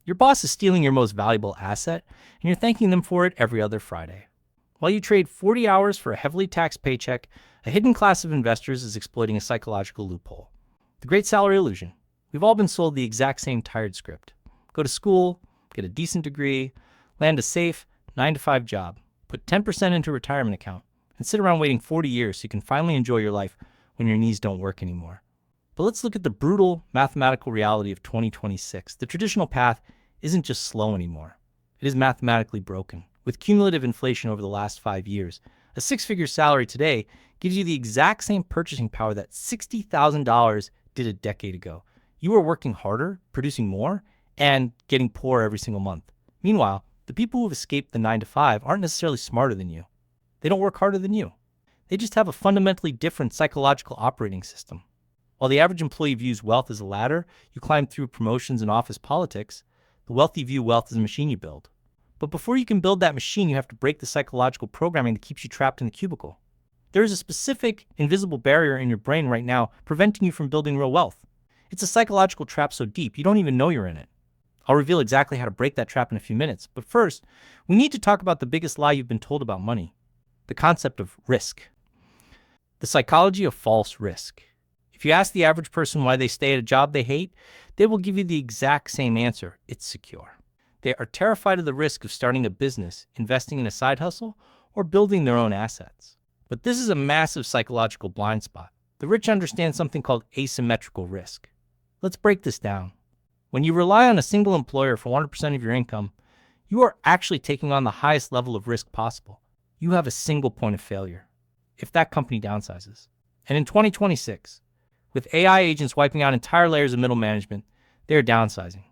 Your boss is stealing your most valuable asset, and you're thanking them for it every other Friday. While you trade 40 hours for a heavily taxed paycheck, a hidden class of investors is exploiting a psychological loophole. The great salary illusion. We've all been sold the exact same tired script. Go to school, get a decent degree, land a safe 9-to-5 job, put 10% into a retirement account, and sit around waiting 40 years so you can finally enjoy your life when your knees don't work anymore. But let's look at the brutal mathematical reality of 2026. The traditional path isn't just slow anymore. It is mathematically broken. With cumulative inflation over the last 5 years, a six-figure salary today gives you the exact same purchasing power that $60,000 did a decade ago. You are working harder, producing more, and getting poorer every single month. Meanwhile, the people who have escaped the 9-to-5 aren't necessarily smarter than you. They don't work harder than you. They just have a fundamentally different psychological operating system. While the average employee views wealth as a ladder you climb through promotions and office politics, the wealthy view wealth as a machine you build. But before you can build that machine, you have to break the psychological programming that keeps you trapped in the cubicle. There is a specific invisible barrier in your brain right now preventing you from building real wealth. It's a psychological trap so deep you don't even know you're in it. I'll reveal exactly how to break that trap in a few minutes, but first, we need to talk about the biggest lie you've been told about money. The concept of risk. The psychology of false risk. If you ask the average person why they stay at a job they hate, they will give you the exact same answer: it's secure. They are terrified of the risk of starting a business, investing in a side hustle, or building their own assets. But this is a massive psychological blind spot. The rich understand something called asymmetrical risk. Let's break this down. When you rely on a single employer for 100% of your income, you are actually taking on the highest level of risk possible. You have a single point of failure if that company downsizes. And in 2026, with AI agents wiping out entire layers of middle management, they are downsizing.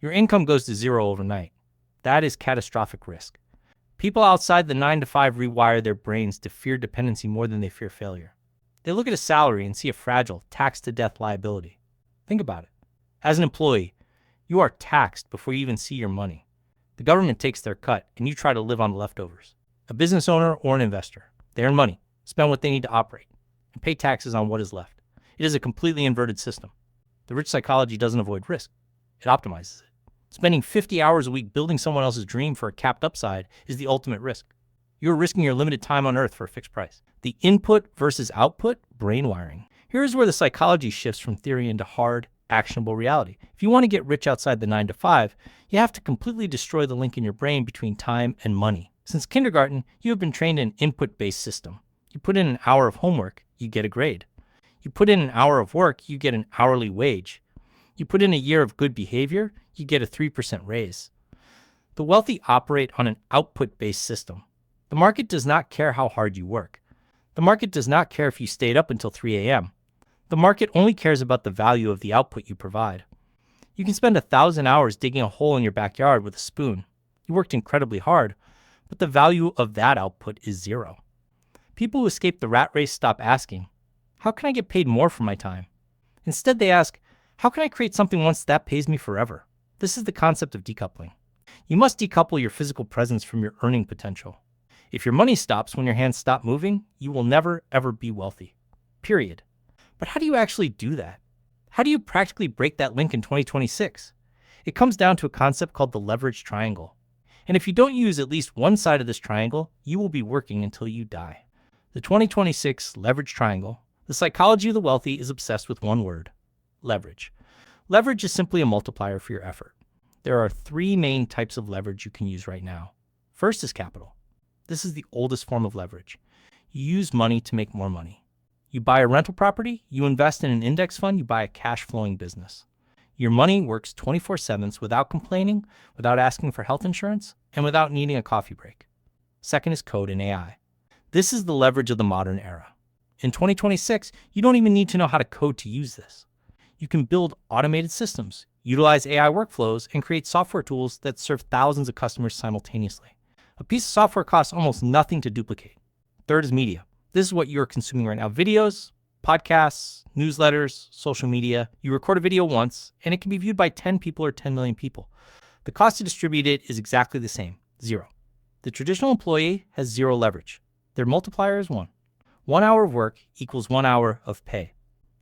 Your income goes to zero overnight. That is catastrophic risk. People outside the 9-to-5 rewire their brains to fear dependency more than they fear failure. They look at a salary and see a fragile, taxed-to-death liability. Think about it. As an employee, you are taxed before you even see your money. The government takes their cut, and you try to live on the leftovers. A business owner or an investor, they earn money, spend what they need to operate, and pay taxes on what is left. It is a completely inverted system. The rich psychology doesn't avoid risk. It optimizes it. Spending 50 hours a week building someone else's dream for a capped upside is the ultimate risk. You're risking your limited time on Earth for a fixed price. The input versus output brain wiring. Here's where the psychology shifts from theory into hard, actionable reality. If you want to get rich outside the 9-to-5, you have to completely destroy the link in your brain between time and money. Since kindergarten, you have been trained in an input-based system. You put in an hour of homework, you get a grade. You put in an hour of work, you get an hourly wage. You put in a year of good behavior, you get a 3% raise. The wealthy operate on an output-based system. The market does not care how hard you work. The market does not care if you stayed up until 3 a.m. The market only cares about the value of the output you provide. You can spend 1,000 hours digging a hole in your backyard with a spoon. You worked incredibly hard, but the value of that output is zero. People who escape the rat race stop asking, how can I get paid more for my time? Instead, they ask, how can I create something once that pays me forever? This is the concept of decoupling. You must decouple your physical presence from your earning potential. If your money stops when your hands stop moving, you will never, ever be wealthy. Period. But how do you actually do that? How do you practically break that link in 2026? It comes down to a concept called the leverage triangle. And if you don't use at least one side of this triangle, you will be working until you die. The 2026 leverage triangle, the psychology of the wealthy, is obsessed with one word: leverage. Leverage is simply a multiplier for your effort. There are 3 main types of leverage you can use right now. First is capital. This is the oldest form of leverage. You use money to make more money. You buy a rental property, you invest in an index fund, you buy a cash-flowing business. Your money works 24/7 without complaining, without asking for health insurance, and without needing a coffee break. Second is code and AI. This is the leverage of the modern era. In 2026, you don't even need to know how to code to use this. You can build automated systems, utilize AI workflows, and create software tools that serve thousands of customers simultaneously. A piece of software costs almost nothing to duplicate. Third is media. This is what you're consuming right now: videos, podcasts, newsletters, social media. You record a video once, and it can be viewed by 10 people or 10 million people. The cost to distribute it is exactly the same: zero. The traditional employee has zero leverage. Their multiplier is 1. 1 hour of work equals 1 hour of pay.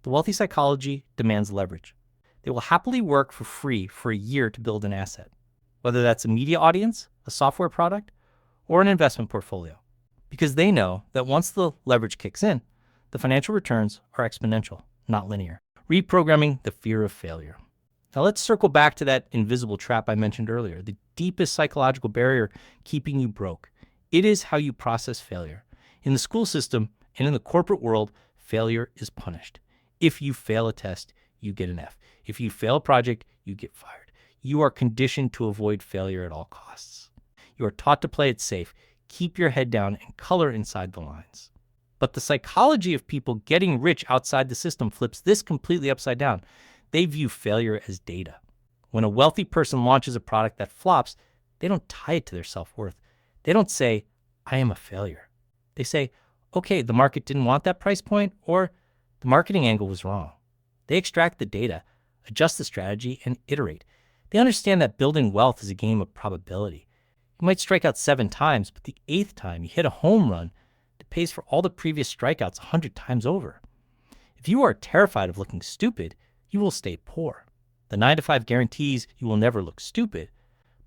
The wealthy psychology demands leverage. They will happily work for free for a year to build an asset, whether that's a media audience, a software product, or an investment portfolio, because they know that once the leverage kicks in, the financial returns are exponential, not linear. Reprogramming the fear of failure. Now let's circle back to that invisible trap I mentioned earlier, the deepest psychological barrier keeping you broke. It is how you process failure. In the school system and in the corporate world, failure is punished. If you fail a test, you get an F. If you fail a project, you get fired. You are conditioned to avoid failure at all costs. You are taught to play it safe, keep your head down, and color inside the lines. But the psychology of people getting rich outside the system flips this completely upside down. They view failure as data. When a wealthy person launches a product that flops, they don't tie it to their self-worth. They don't say, I am a failure. They say, okay, the market didn't want that price point, or the marketing angle was wrong. They extract the data, adjust the strategy, and iterate. They understand that building wealth is a game of probability. You might strike out 7 times, but the 8th time you hit a home run, it pays for all the previous strikeouts 100 times over. If you are terrified of looking stupid, you will stay poor. The 9-to-5 guarantees you will never look stupid,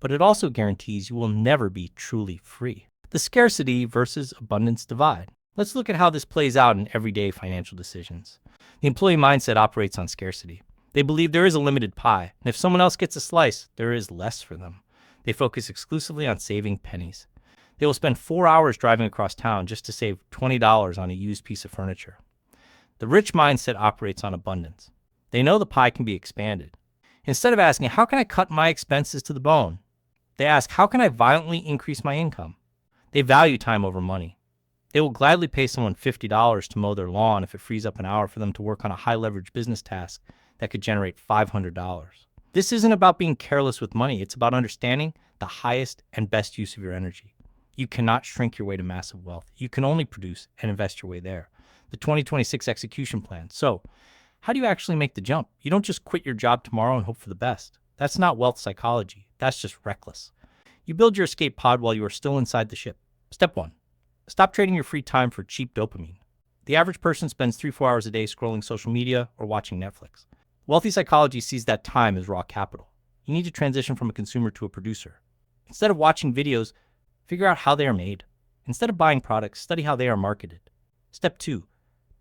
but it also guarantees you will never be truly free. The scarcity versus abundance divide. Let's look at how this plays out in everyday financial decisions. The employee mindset operates on scarcity. They believe there is a limited pie, and if someone else gets a slice, there is less for them. They focus exclusively on saving pennies. They will spend 4 hours driving across town just to save $20 on a used piece of furniture. The rich mindset operates on abundance. They know the pie can be expanded. Instead of asking, how can I cut my expenses to the bone? They ask, how can I violently increase my income? They value time over money. They will gladly pay someone $50 to mow their lawn if it frees up an hour for them to work on a high-leverage business task that could generate $500. This isn't about being careless with money. It's about understanding the highest and best use of your energy. You cannot shrink your way to massive wealth. You can only produce and invest your way there. The 2026 execution plan. So, how do you actually make the jump? You don't just quit your job tomorrow and hope for the best. That's not wealth psychology. That's just reckless. You build your escape pod while you are still inside the ship. Step 1. Stop trading your free time for cheap dopamine. The average person spends 3-4 hours a day scrolling social media or watching Netflix. Wealthy psychology sees that time as raw capital. You need to transition from a consumer to a producer. Instead of watching videos, figure out how they are made. Instead of buying products, study how they are marketed. Step 2.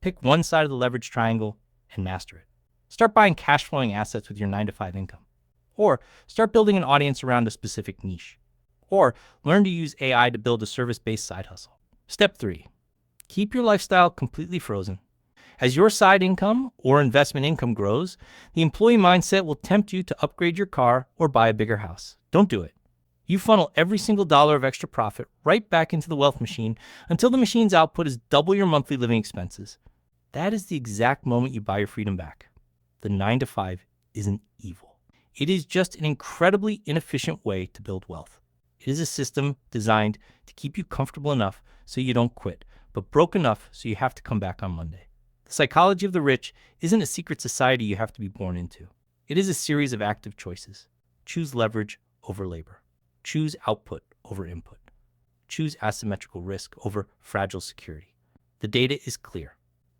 Pick one side of the leverage triangle and master it. Start buying cash flowing assets with your 9-to-5 income. Or start building an audience around a specific niche. Or learn to use AI to build a service-based side hustle. Step 3. Keep your lifestyle completely frozen. As your side income or investment income grows, the employee mindset will tempt you to upgrade your car or buy a bigger house. Don't do it. You funnel every single dollar of extra profit right back into the wealth machine until the machine's output is double your monthly living expenses. That is the exact moment you buy your freedom back. The 9-to-5 isn't evil. It is just an incredibly inefficient way to build wealth. It is a system designed to keep you comfortable enough so you don't quit, but broke enough so you have to come back on Monday. The psychology of the rich isn't a secret society you have to be born into. It is a series of active choices. Choose leverage over labor. Choose output over input. Choose asymmetrical risk over fragile security. The data is clear.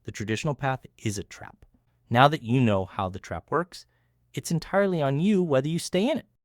The traditional path is a trap. Now that you know how the trap works, it's entirely on you whether you stay in it.